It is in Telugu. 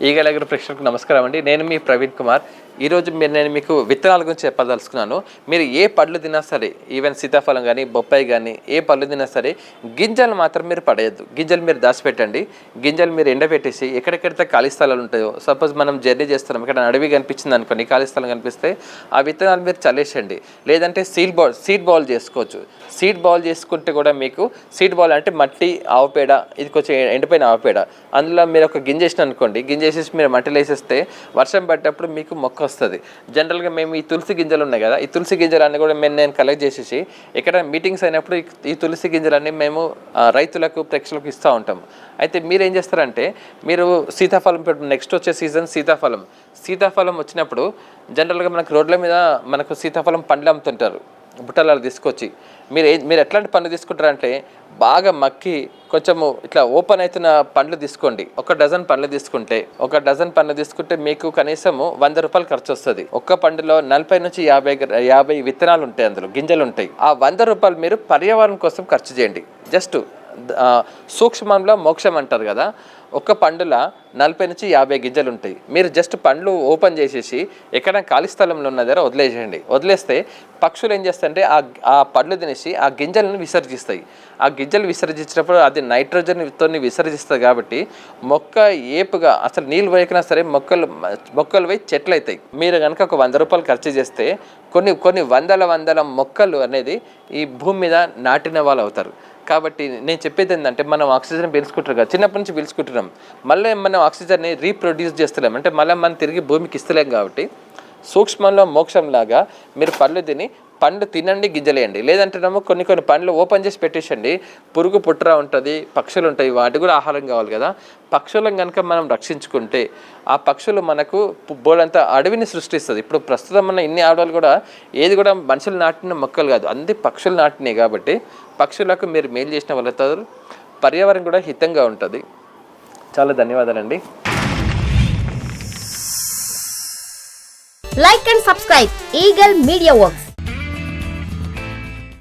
ఈగలగర ప్రేక్షకులకు నమస్కారం అండి. నేను మీ ప్రవీణ్ కుమార్. ఈరోజు నేను మీకు విత్తనాల గురించి చెప్పదలుచుకున్నాను. మీరు ఏ పళ్ళు తిన్నా సరే, ఈవెన్ సీతాఫలం కానీ బొప్పాయి కానీ ఏ పళ్ళు తిన్నా సరే గింజలు మాత్రం మీరు పడేయద్దు. గింజలు మీరు దాచిపెట్టండి. గింజలు మీరు ఎండబెట్టేసి ఎక్కడెక్కడైతే ఖాళీ స్థలాలు ఉంటాయో, సపోజ్ మనం జర్నీ చేస్తున్నాం, ఇక్కడ అడవి కనిపించింది అనుకోండి, ఖాళీ స్థలం కనిపిస్తే ఆ విత్తనాలు మీరు చల్లేసండి. లేదంటే సీడ్ బాల్ చేసుకోవచ్చు. సీడ్ బాల్ చేసుకుంటే కూడా మీకు సీడ్ బాల్ అంటే మట్టి, ఆవుపేడ, ఇది కొంచెం ఎండిపోయిన ఆవుపేడ, అందులో మీరు ఒక గింజ వేసిన అనుకోండి, గింజ వేసేసి మీరు మట్టిలో వేసేస్తే వర్షం పడ్డప్పుడు మీకు మొక్క వస్తుంది. జనరల్గా మేము ఈ తులసి గింజలు ఉన్నాయి కదా, ఈ తులసి గింజలన్నీ కూడా నేను కలెక్ట్ చేసేసి ఇక్కడ మీటింగ్స్ అయినప్పుడు ఈ తులసి గింజలన్నీ మేము రైతులకు ప్రేక్షకులకు ఇస్తూ ఉంటాము. అయితే మీరు ఏం చేస్తారంటే, మీరు సీతాఫలం నెక్స్ట్ వచ్చే సీజన్ సీతాఫలం వచ్చినప్పుడు జనరల్గా మనకు రోడ్ల మీద మనకు సీతాఫలం పండ్లు అమ్ముతుంటారు బుట్టలలో తీసుకొచ్చి. మీరు ఎట్లాంటి పండ్లు తీసుకుంటారంటే, బాగా మక్కి కొంచెము ఇట్లా ఓపెన్ అవుతున్న పండ్లు తీసుకోండి. ఒక డజన్ పండ్లు తీసుకుంటే మీకు కనీసము 100 రూపాయలు ఖర్చు వస్తుంది. ఒక్క పండులో 40 నుంచి 50 విత్తనాలు ఉంటాయి, అందులో గింజలు ఉంటాయి. ఆ 100 రూపాయలు మీరు పర్యావరణం కోసం ఖర్చు చేయండి. జస్ట్ సూక్ష్మంలో మోక్షం అంటారు కదా, ఒక్క పండుల 40 నుంచి 50 గింజలు ఉంటాయి. మీరు జస్ట్ పండ్లు ఓపెన్ చేసేసి ఎక్కడ ఖాళీ స్థలంలో ఉన్న దగ్గర వదిలేస్తే పక్షులు ఏం చేస్తాయంటే ఆ పండ్లు తినేసి ఆ గింజలను విసర్జిస్తాయి. ఆ గింజలు విసర్జించినప్పుడు అది నైట్రోజన్తో విసర్జిస్తుంది కాబట్టి మొక్క ఏపుగా అసలు నీళ్ళు పోయకినా సరే మొక్కలు పోయి చెట్లు అవుతాయి. మీరు కనుక ఒక 100 రూపాయలు ఖర్చు చేస్తే కొన్ని వందల మొక్కలు అనేది ఈ భూమి మీద నాటిన వాళ్ళు అవుతారు. కాబట్టి నేను చెప్పేది ఏంటంటే, మనం ఆక్సిజన్ పీల్చుకుంటారు కదా, చిన్నప్పటి నుంచి పీల్చుకుంటున్నాం, మళ్ళీ మనం ఆక్సిజన్ని రీప్రొడ్యూస్ చేస్తలేం, అంటే మళ్ళీ మనం తిరిగి భూమికి ఇస్తలేం. కాబట్టి సూక్ష్మంలో మోక్షంలాగా మీరు పండ్లు తినండి, గింజలేయండి. లేదంటేనేమో కొన్ని పండ్లు ఓపెన్ చేసి పెట్టేసండి. పురుగు పుట్ర ఉంటుంది, పక్షులు ఉంటాయి, వాటి కూడా ఆహారం కావాలి కదా. పక్షులను కనుక మనం రక్షించుకుంటే ఆ పక్షులు మనకు బోలంతా అడవిని సృష్టిస్తుంది. ఇప్పుడు ప్రస్తుతం మన ఇన్ని ఆడవాళ్ళు కూడా ఏది కూడా మనుషులు నాటిన మొక్కలు కాదు, అన్ని పక్షులు నాటినాయి. కాబట్టి పక్షులకు మీరు మేలు చేసిన వాళ్ళతో పర్యావరణం కూడా హితంగా ఉంటుంది. చాలా ధన్యవాదాలండి. Like and subscribe Eagle Media Works.